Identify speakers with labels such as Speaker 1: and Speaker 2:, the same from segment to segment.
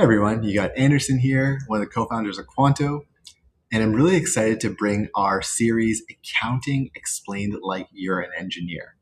Speaker 1: Hey everyone, you got Anderson here, one of the co-founders of Quanto, and I'm really excited to bring our series Accounting Explained Like You're an Engineer.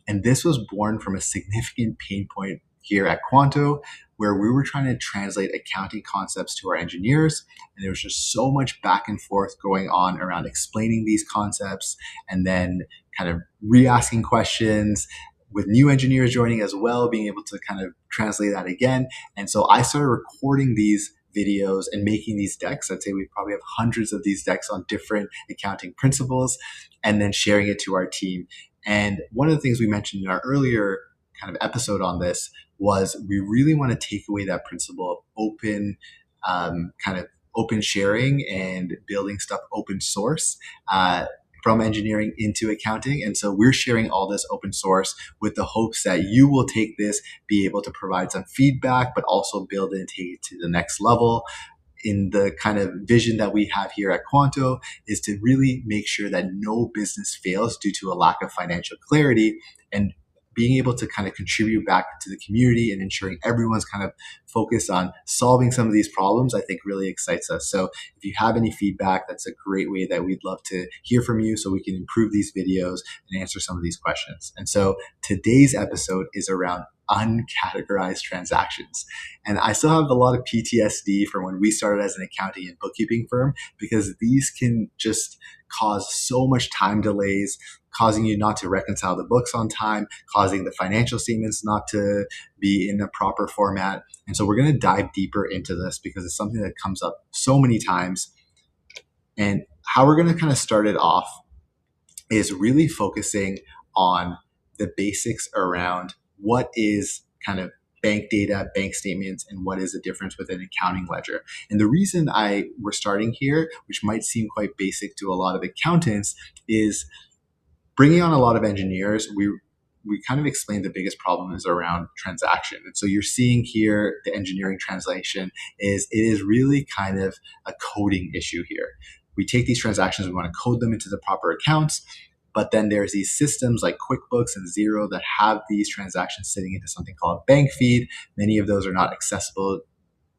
Speaker 1: And this was born from a significant pain point here at Quanto, where we were trying to translate accounting concepts to our engineers, and there was just so much back and forth going on around explaining these concepts and then kind of re-asking questions with new engineers joining as well, being able to kind of translate that again. And so I started recording these videos and making these decks. I'd say we probably have hundreds of these decks on different accounting principles and then sharing it to our team. And one of the things we mentioned in our earlier kind of episode on this was we really want to take away that principle of open, kind of open sharing and building stuff open source. From engineering into accounting. And so we're sharing all this open source with the hopes that you will take this, be able to provide some feedback, but also build it and take it to the next level. In the kind of vision that we have here at Quanto is to really make sure that no business fails due to a lack of financial clarity, and being able to kind of contribute back to the community and ensuring everyone's kind of focused on solving some of these problems, I think really excites us. So if you have any feedback, that's a great way that we'd love to hear from you so we can improve these videos and answer some of these questions. And so today's episode is around uncategorized transactions. And I still have a lot of PTSD from when we started as an accounting and bookkeeping firm, because these can just cause so much time delays, causing you not to reconcile the books on time, causing the financial statements not to be in the proper format. And so we're going to dive deeper into this because it's something that comes up so many times. And how we're going to kind of start it off is really focusing on the basics around what is kind of bank data, bank statements, and what is the difference with an accounting ledger. And the reason we're starting here, which might seem quite basic to a lot of accountants, is bringing on a lot of engineers. We kind of explained the biggest problem is around transaction. And so you're seeing here the engineering translation is it is really kind of a coding issue here. We take these transactions, we want to code them into the proper accounts, but then there's these systems like QuickBooks and Xero that have these transactions sitting into something called a bank feed. Many of those are not accessible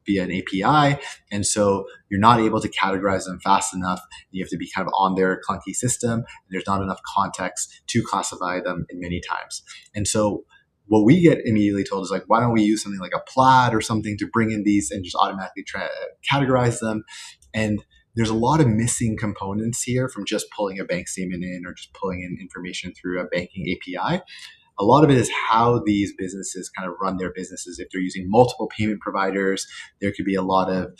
Speaker 1: via an API. And so you're not able to categorize them fast enough. You have to be kind of on their clunky system. And there's not enough context to classify them in many times. And so what we get immediately told is like, why don't we use something like a Plaid or something to bring in these and just automatically categorize them? And there's a lot of missing components here from just pulling a bank statement in or just pulling in information through a banking API. A lot of it is how these businesses kind of run their businesses. If they're using multiple payment providers, there could be a lot of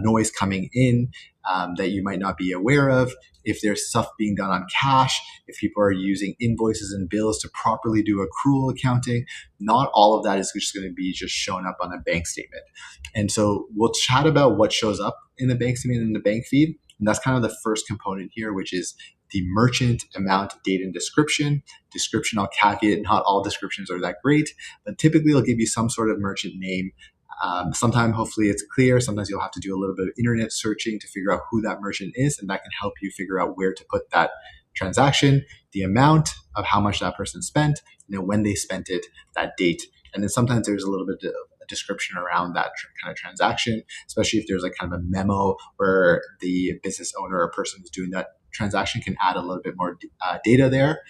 Speaker 1: noise coming in that you might not be aware of. If there's stuff being done on cash, if people are using invoices and bills to properly do accrual accounting, not all of that is just going to be just shown up on a bank statement. And so we'll chat about what shows up in the bank statement and the bank feed. And that's kind of the first component here, which is the merchant amount, date, and description. Description, I'll caveat, not all descriptions are that great, but typically it'll give you some sort of merchant name. Sometimes, hopefully, it's clear. Sometimes you'll have to do a little bit of internet searching to figure out who that merchant is, and that can help you figure out where to put that transaction, the amount of how much that person spent, and then when they spent it, that date. And then sometimes there's a little bit of a description around that kind of transaction, especially if there's like kind of a memo where the business owner or person who's doing that transaction can add a little bit more data there.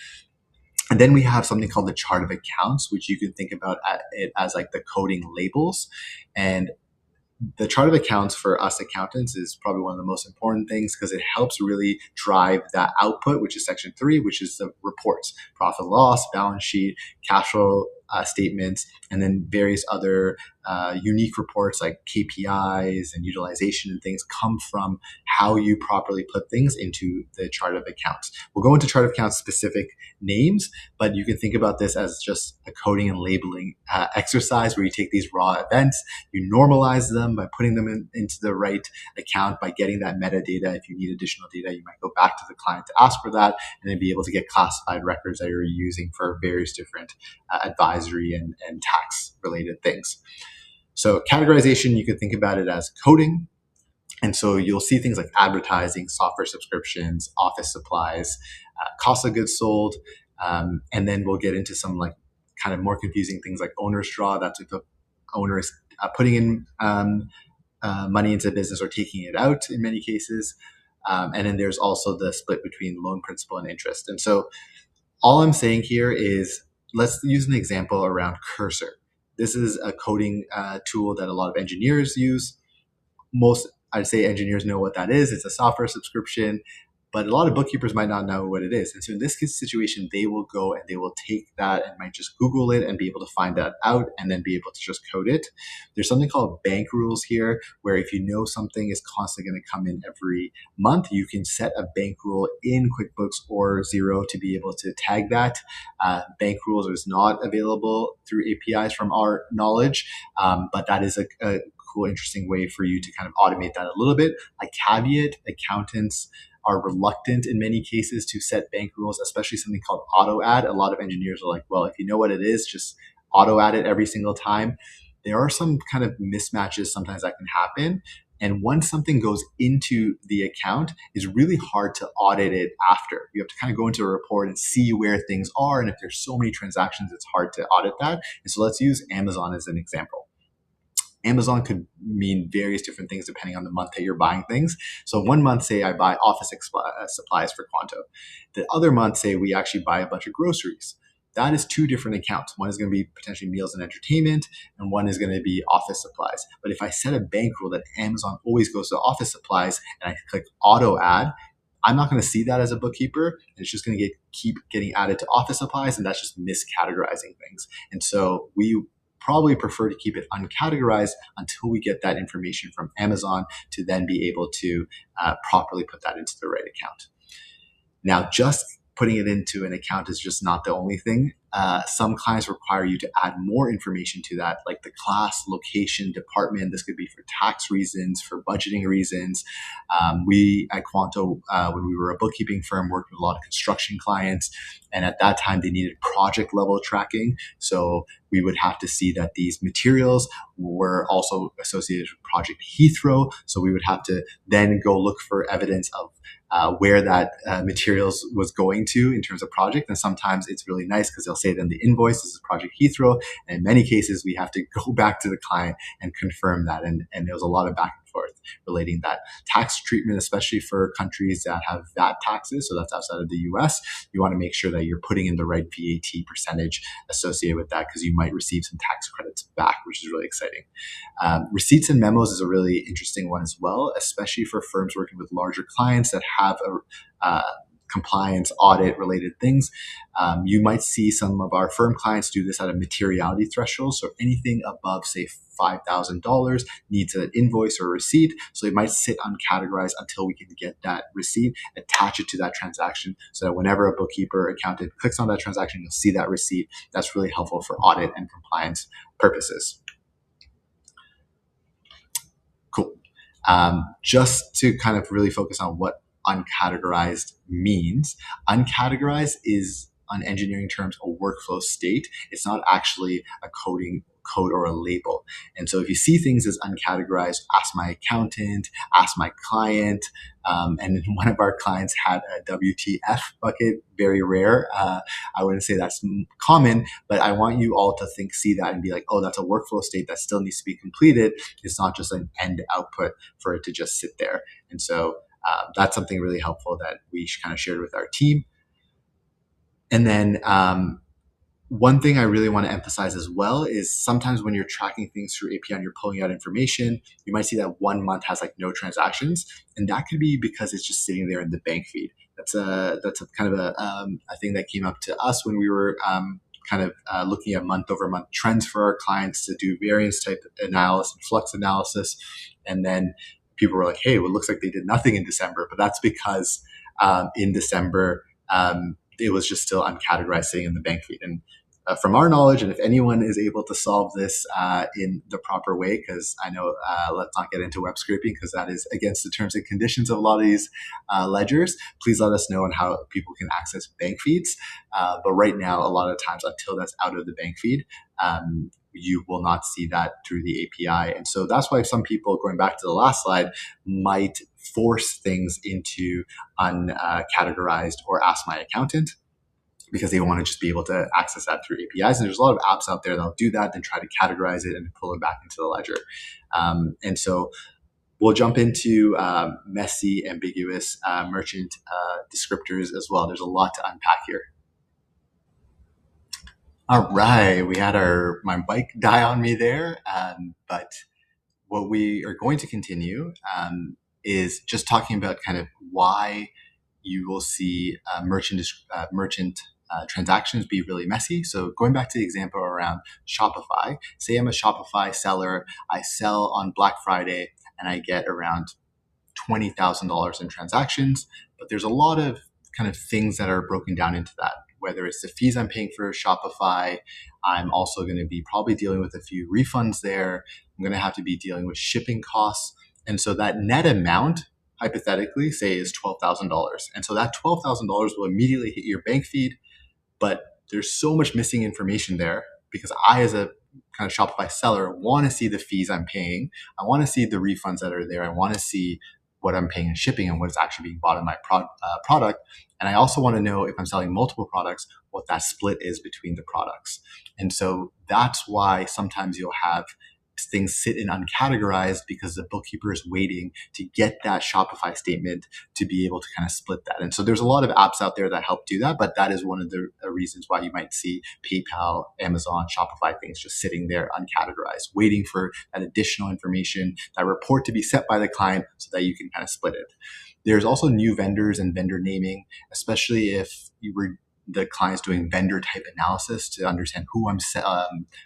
Speaker 1: And then we have something called the chart of accounts, which you can think about it as like the coding labels. And the chart of accounts for us accountants is probably one of the most important things because it helps really drive that output, which is section 3, which is the reports, profit loss, balance sheet, cash flow statements, and then various other unique reports like KPIs and utilization and things come from how you properly put things into the chart of accounts. We'll go into chart of accounts specific names, but you can think about this as just a coding and labeling exercise where you take these raw events, you normalize them by putting them into the right account, by getting that metadata. If you need additional data, you might go back to the client to ask for that and then be able to get classified records that you're using for various different advisory and tax related things. So categorization, you can think about it as coding. And so you'll see things like advertising, software subscriptions, office supplies, cost of goods sold. And then we'll get into some like kind of more confusing things like owner's draw. That's what the owner is putting in money into the business or taking it out in many cases. And then there's also the split between loan principal and interest. And so all I'm saying here is let's use an example around Cursor. This is a coding tool that a lot of engineers use. Most, I'd say, engineers know what that is. It's a software subscription, but a lot of bookkeepers might not know what it is. And so in this situation, they will go and they will take that and might just Google it and be able to find that out and then be able to just code it. There's something called bank rules here, where if you know something is constantly going to come in every month, you can set a bank rule in QuickBooks or Xero to be able to tag that. Bank rules is not available through APIs from our knowledge, but that is a cool, interesting way for you to kind of automate that a little bit. A caveat, accountants are reluctant in many cases to set bank rules, especially something called auto add. A lot of engineers are like, well, if you know what it is, just auto add it every single time. There are some kind of mismatches sometimes that can happen. And once something goes into the account, it's really hard to audit it after. You have to kind of go into a report and see where things are. And if there's so many transactions, it's hard to audit that. And so let's use Amazon as an example. Amazon could mean various different things depending on the month that you're buying things. So one month, say I buy office supplies for Quanto. The other month, say we actually buy a bunch of groceries. That is two different accounts. One is going to be potentially meals and entertainment, and one is going to be office supplies. But if I set a bank rule that Amazon always goes to office supplies and I click auto add, I'm not going to see that as a bookkeeper. And it's just going to keep getting added to office supplies, and that's just miscategorizing things. And so we probably prefer to keep it uncategorized until we get that information from Amazon to then be able to properly put that into the right account. Now, just putting it into an account is just not the only thing. Some clients require you to add more information to that, like the class, location, department. This could be for tax reasons, for budgeting reasons. We at Quanto, when we were a bookkeeping firm, worked with a lot of construction clients. And at that time, they needed project level tracking. So we would have to see that these materials were also associated with Project Heathrow. So we would have to then go look for evidence of where that materials was going to in terms of project. And sometimes it's really nice because they'll say it in the invoice, this is Project Heathrow. And in many cases, we have to go back to the client and confirm that. And there was a lot of back and forth relating that tax treatment, especially for countries that have VAT taxes. So that's outside of the US. You want to make sure that you're putting in the right VAT percentage associated with that, because you might receive some tax credits back, which is really exciting. Receipts and memos is a really interesting one as well, especially for firms working with larger clients that have a compliance audit related things. You might see some of our firm clients do this at a materiality threshold. So anything above, say, $5,000 needs an invoice or a receipt. So it might sit uncategorized until we can get that receipt, attach it to that transaction, so that whenever a bookkeeper accountant clicks on that transaction, you'll see that receipt. That's really helpful for audit and compliance purposes. Cool. Just to kind of really focus on what uncategorized means. Uncategorized is, on engineering terms, a workflow state. It's not actually a code or a label. And so if you see things as uncategorized, ask my accountant, ask my client. And one of our clients had a WTF bucket, very rare. I wouldn't say that's common, but I want you all to see that and be like, oh, that's a workflow state that still needs to be completed. It's not just an end output for it to just sit there. And so that's something really helpful that we kind of shared with our team. And then one thing I really want to emphasize as well is sometimes when you're tracking things through API and you're pulling out information, you might see that 1 month has like no transactions, and that could be because it's just sitting there in the bank feed. That's a kind of a thing that came up to us when we were looking at month over month trends for our clients to do variance type analysis and flux analysis, and then people were like, hey, well, it looks like they did nothing in December, but that's because in December it was just still uncategorized sitting in the bank feed. And from our knowledge, and if anyone is able to solve this in the proper way, because I know, let's not get into web scraping because that is against the terms and conditions of a lot of these ledgers, please let us know on how people can access bank feeds. But right now, a lot of times until that's out of the bank feed, you will not see that through the API. And so that's why some people, going back to the last slide, might force things into uncategorized or ask my accountant. because they want to just be able to access that through APIs. And there's a lot of apps out there that'll do that, then try to categorize it and pull it back into the ledger. And so we'll jump into messy, ambiguous merchant descriptors as well. There's a lot to unpack here. All right, we had my bike die on me there, but what we are going to continue is just talking about kind of why you will see merchant transactions be really messy. So going back to the example around Shopify, say I'm a Shopify seller, I sell on Black Friday and I get around $20,000 in transactions, but there's a lot of kind of things that are broken down into that. Whether it's the fees I'm paying for Shopify, I'm also going to be probably dealing with a few refunds there. I'm going to have to be dealing with shipping costs. And so that net amount, hypothetically, say is $12,000. And so that $12,000 will immediately hit your bank feed, but there's so much missing information there because I, as a kind of Shopify seller, want to see the fees I'm paying. I want to see the refunds that are there. I want to see what I'm paying in shipping and what is actually being bought in my product. And I also want to know, if I'm selling multiple products, what that split is between the products. And so that's why sometimes you'll have things sit in uncategorized, because the bookkeeper is waiting to get that Shopify statement to be able to kind of split that. And so there's a lot of apps out there that help do that, but that is one of the reasons why you might see PayPal, Amazon, Shopify things just sitting there uncategorized, waiting for that additional information, that report to be set by the client so that you can kind of split it. There's also new vendors and vendor naming, especially if you were the client's doing vendor type analysis to understand who I'm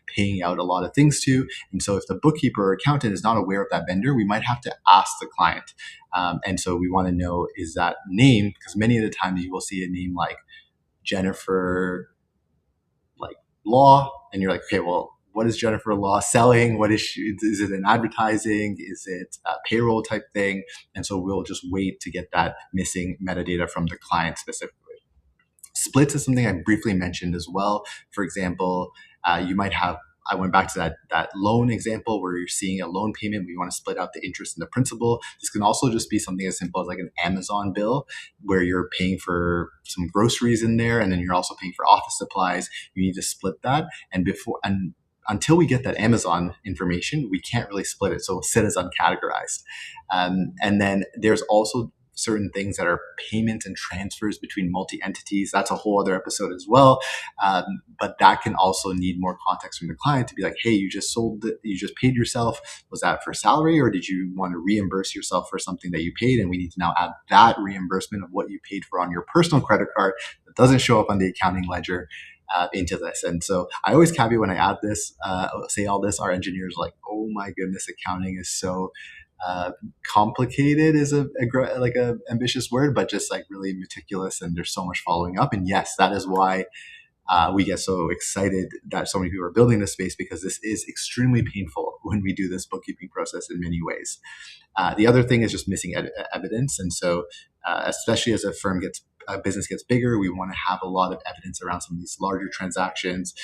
Speaker 1: paying out a lot of things to. And so if the bookkeeper or accountant is not aware of that vendor, we might have to ask the client. And so we want to know, is that name, because many of the times you will see a name like Jennifer like Law, and you're like, okay, well, what is Jennifer Law selling? What is she? Is it an advertising? Is it a payroll type thing? And so we'll just wait to get that missing metadata from the client specifically. Splits is something I briefly mentioned as well. For example, you might have, I went back to that loan example where you're seeing a loan payment, we want to split out the interest and the principal. This can also just be something as simple as like an Amazon bill where you're paying for some groceries in there and then you're also paying for office supplies. You need to split that. And until we get that Amazon information, we can't really split it. So it'll sit as uncategorized. And then there's also certain things that are payments and transfers between multi-entities. That's a whole other episode as well. But that can also need more context from the client to be like, hey, you just sold it, you just paid yourself. Was that for salary, or did you want to reimburse yourself for something that you paid? And we need to now add that reimbursement of what you paid for on your personal credit card that doesn't show up on the accounting ledger into this. And so I always caveat when I add this, say all this, our engineers are like, oh my goodness, accounting is so complicated is a ambitious word, but just like really meticulous, and there's so much following up. And yes, that is why we get so excited that so many people are building this space, because this is extremely painful when we do this bookkeeping process in many ways. The other thing is just missing evidence. And so especially as a business gets bigger, we want to have a lot of evidence around some of these larger transactions.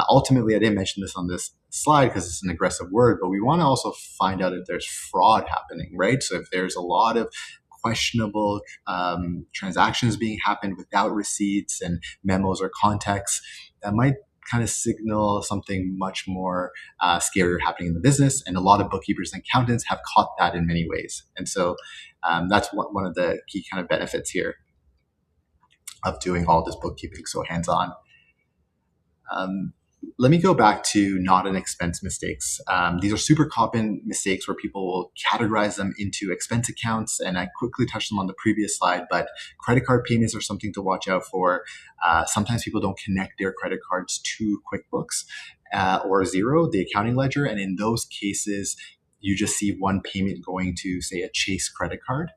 Speaker 1: Ultimately, I didn't mention this on this slide because it's an aggressive word, but we want to also find out if there's fraud happening, right? So if there's a lot of questionable transactions being happened without receipts and memos or context, that might kind of signal something much more scarier happening in the business. And a lot of bookkeepers and accountants have caught that in many ways. And so that's one of the key kind of benefits here of doing all this bookkeeping so hands-on. Let me go back to not an expense mistakes. These are super common mistakes where people will categorize them into expense accounts. And I quickly touched them on the previous slide, but credit card payments are something to watch out for. Sometimes people don't connect their credit cards to QuickBooks or Xero, the accounting ledger. And in those cases, you just see one payment going to, say, a Chase credit card.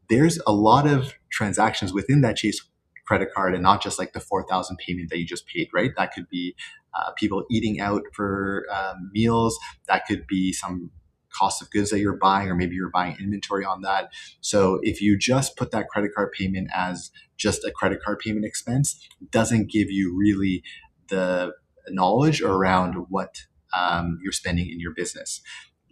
Speaker 1: There's a lot of transactions within that Chase credit card, and not just like the $4,000 payment that you just paid, right? That could be people eating out for meals. That could be some cost of goods that you're buying, or maybe you're buying inventory on that. So if you just put that credit card payment as just a credit card payment expense, it doesn't give you really the knowledge around what you're spending in your business.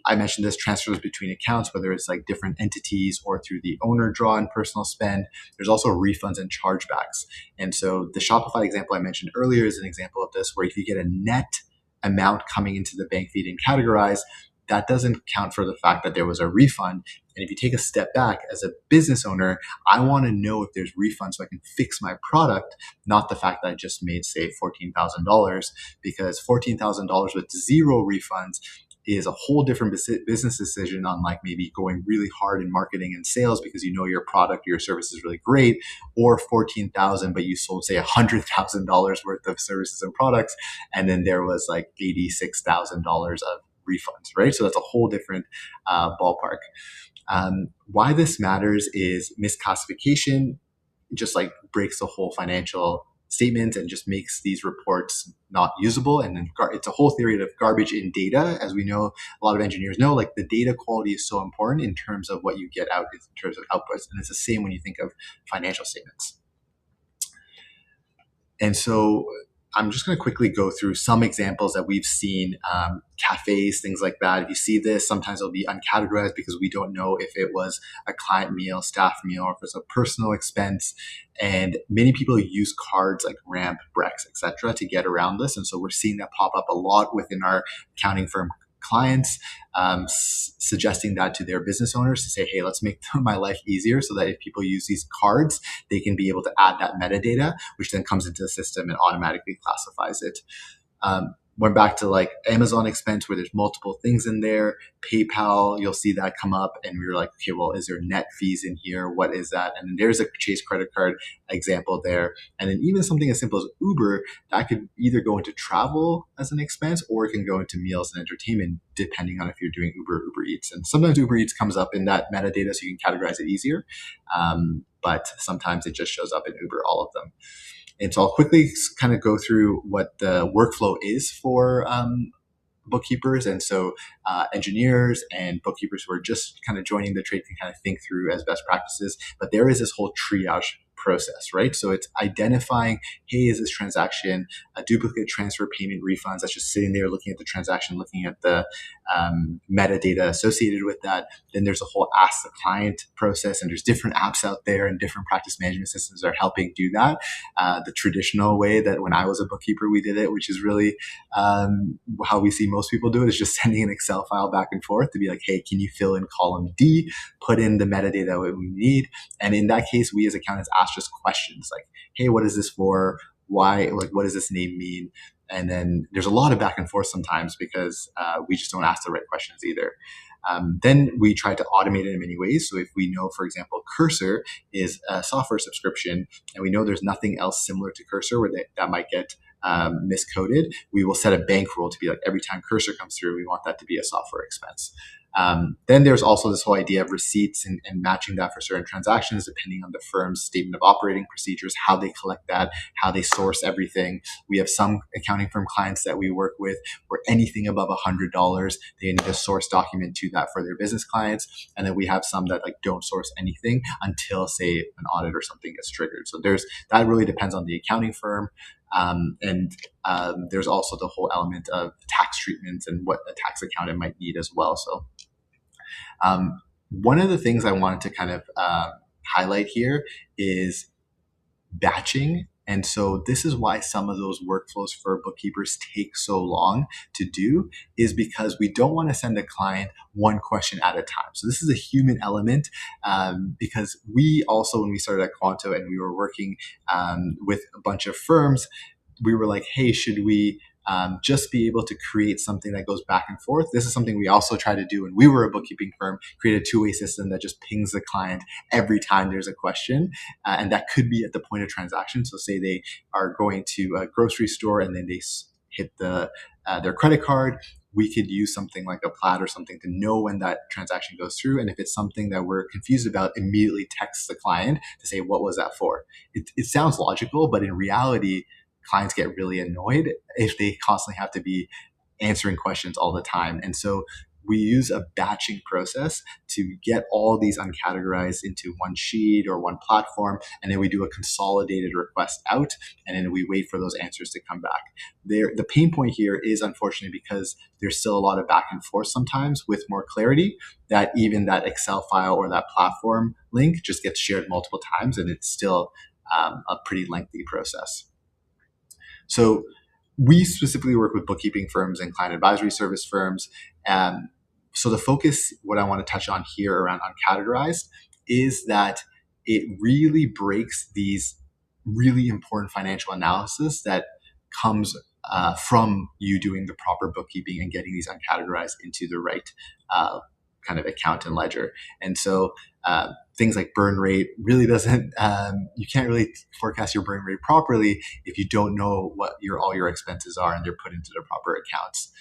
Speaker 1: I mentioned this, transfers between accounts, whether it's like different entities or through the owner draw and personal spend. There's also refunds and chargebacks. And so the Shopify example I mentioned earlier is an example of this, where if you get a net amount coming into the bank feed and categorized, that doesn't count for the fact that there was a refund. And if you take a step back as a business owner, I want to know if there's refunds so I can fix my product, not the fact that I just made, say, $14,000, because $14,000 with zero refunds is a whole different business decision on like maybe going really hard in marketing and sales because you know your product or your service is really great, or 14,000 but you sold say $100,000 worth of services and products, and then there was like $86,000 of refunds, right? So that's a whole different ballpark. Why this matters is misclassification just like breaks the whole financial statement and just makes these reports not usable. And then it's a whole theory of garbage in data. As we know, a lot of engineers know, like the data quality is so important in terms of what you get out in terms of outputs. And it's the same when you think of financial statements. And so I'm just going to quickly go through some examples that we've seen, cafes, things like that. If you see this, sometimes it'll be uncategorized because we don't know if it was a client meal, staff meal, or if it's a personal expense. And many people use cards like Ramp, Brex, etc. to get around this. And so we're seeing that pop up a lot within our accounting firm clients, suggesting that to their business owners to say, hey, let's make my life easier so that if people use these cards, they can be able to add that metadata, which then comes into the system and automatically classifies it. Went back to like Amazon expense where there's multiple things in there. PayPal, you'll see that come up and we were like, okay, well, is there net fees in here? What is that? And then there's a Chase credit card example there. And then even something as simple as Uber, that could either go into travel as an expense or it can go into meals and entertainment, depending on if you're doing Uber Eats. And sometimes Uber Eats comes up in that metadata so you can categorize it easier. But sometimes it just shows up in Uber, all of them. And so I'll quickly kind of go through what the workflow is for bookkeepers. And so engineers and bookkeepers who are just kind of joining the trade can kind of think through as best practices. But there is this whole triage process, right? So it's identifying, hey, is this transaction a duplicate transfer payment refunds? That's just sitting there looking at the transaction, looking at the metadata associated with that. Then there's a whole ask the client process, and there's different apps out there and different practice management systems are helping do that. The traditional way that when I was a bookkeeper, we did it, which is really how we see most people do it, is just sending an Excel file back and forth to be like, hey, can you fill in column D, put in the metadata that we need? And in that case, we as accountants ask just questions like, hey, what is this for? Why? Like, what does this name mean? And then there's a lot of back and forth sometimes because we just don't ask the right questions either. Then we try to automate it in many ways. So if we know, for example, Cursor is a software subscription and we know there's nothing else similar to Cursor where that might get miscoded, we will set a bank rule to be like, every time Cursor comes through, we want that to be a software expense. Then there's also this whole idea of receipts and matching that for certain transactions, depending on the firm's statement of operating procedures, how they collect that, how they source everything. We have some accounting firm clients that we work with where anything above $100, they need a source document to that for their business clients. And then we have some that like don't source anything until, say, an audit or something gets triggered. So that really depends on the accounting firm. There's also the whole element of tax treatments and what a tax accountant might need as well. So one of the things I wanted to kind of highlight here is batching. And so this is why some of those workflows for bookkeepers take so long to do, is because we don't want to send a client one question at a time. So this is a human element because we also, when we started at Quanto and we were working with a bunch of firms, we were like, hey, should we just be able to create something that goes back and forth? This is something we also try to do when we were a bookkeeping firm, create a two-way system that just pings the client every time there's a question. And that could be at the point of transaction. So say they are going to a grocery store and then they hit their credit card. We could use something like a Plaid or something to know when that transaction goes through. And if it's something that we're confused about, immediately text the client to say, what was that for? It sounds logical, but in reality, clients get really annoyed if they constantly have to be answering questions all the time. And so we use a batching process to get all these uncategorized into one sheet or one platform, and then we do a consolidated request out, and then we wait for those answers to come back. The pain point here is unfortunately because there's still a lot of back and forth sometimes with more clarity, that even that Excel file or that platform link just gets shared multiple times, and it's still a pretty lengthy process. So we specifically work with bookkeeping firms and client advisory service firms. So the focus, what I want to touch on here around Uncategorized, is that it really breaks these really important financial analysis that comes from you doing the proper bookkeeping and getting these uncategorized into the right kind of account and ledger. And so things like burn rate really doesn't, you can't really forecast your burn rate properly if you don't know what all your expenses are and they're put into the proper accounts.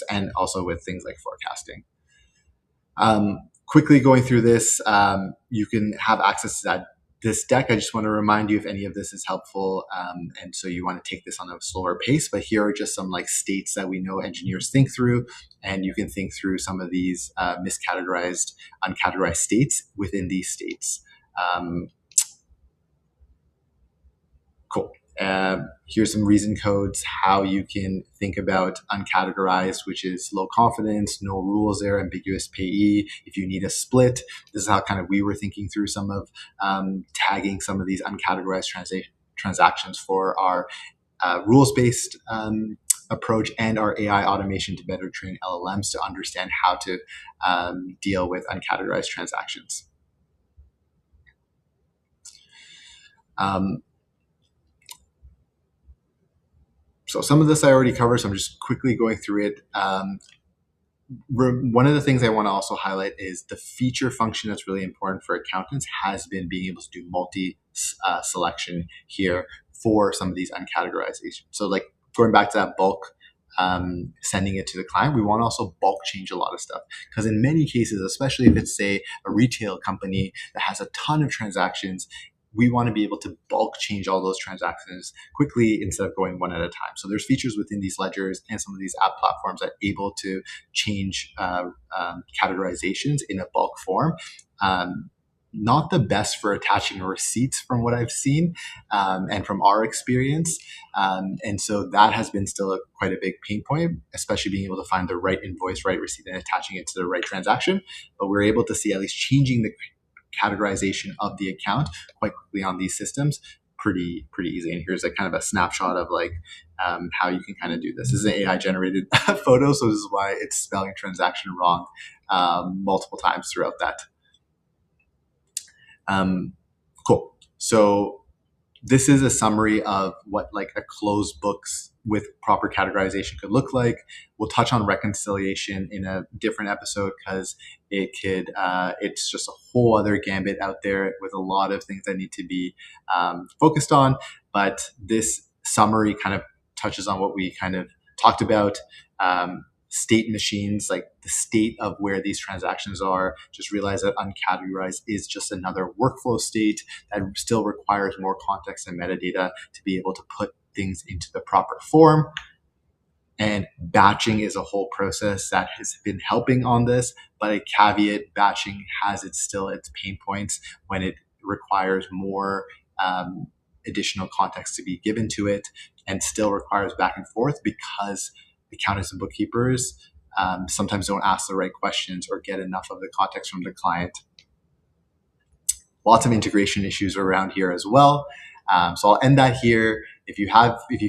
Speaker 1: And also with things like forecasting. Quickly going through this, you can have access to this deck. I just want to remind you if any of this is helpful, and so you want to take this on a slower pace, but here are just some like states that we know engineers think through, and you can think through some of these miscategorized, uncategorized states within these states. Cool. Here's some reason codes, how you can think about uncategorized, which is low confidence, no rules there, ambiguous payee. If you need a split, this is how kind of we were thinking through some of tagging some of these uncategorized transactions for our rules-based approach and our AI automation to better train LLMs to understand how to deal with uncategorized transactions. So some of this I already covered, so I'm just quickly going through it. One of the things I want to also highlight is the feature function that's really important for accountants has been being able to do multi-selection here for some of these uncategorizations. So like going back to that bulk, sending it to the client, we want to also bulk change a lot of stuff. Because in many cases, especially if it's say a retail company that has a ton of transactions, we want to be able to bulk change all those transactions quickly instead of going one at a time. So there's features within these ledgers and some of these app platforms that are able to change categorizations in a bulk form. Not the best for attaching receipts from what I've seen and from our experience. And so that has been still quite a big pain point, especially being able to find the right invoice, right receipt, and attaching it to the right transaction. But we're able to see at least changing the categorization of the account quite quickly on these systems pretty easy. And here's a kind of a snapshot of like how you can kind of do this. This is an AI generated photo, so this is why it's spelling transaction wrong multiple times throughout that. Cool. So this is a summary of what like a closed books with proper categorization could look like. We'll touch on reconciliation in a different episode because it's just a whole other gambit out there with a lot of things that need to be focused on. But this summary kind of touches on what we kind of talked about. State machines, like the state of where these transactions are. Just realize that uncategorized is just another workflow state that still requires more context and metadata to be able to put things into the proper form. And batching is a whole process that has been helping on this, but a caveat, batching has its pain points when it requires more additional context to be given to it and still requires back and forth because accountants and bookkeepers sometimes don't ask the right questions or get enough of the context from the client. Lots of integration issues around here as well. So I'll end that here. If you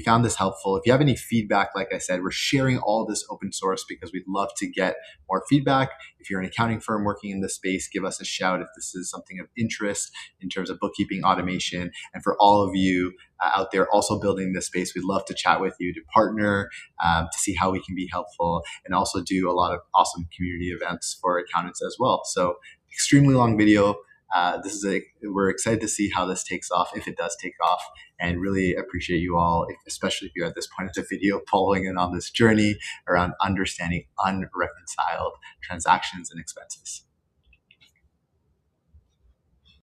Speaker 1: found this helpful, if you have any feedback, like I said, we're sharing all this open source because we'd love to get more feedback. If you're an accounting firm working in this space, give us a shout if this is something of interest in terms of bookkeeping automation. And for all of you out there also building this space, we'd love to chat with you to partner, to see how we can be helpful, and also do a lot of awesome community events for accountants as well. So extremely long video. We're excited to see how this takes off, if it does take off, and really appreciate you all, especially if you're at this point of the video, following in on this journey around understanding unreconciled transactions and expenses.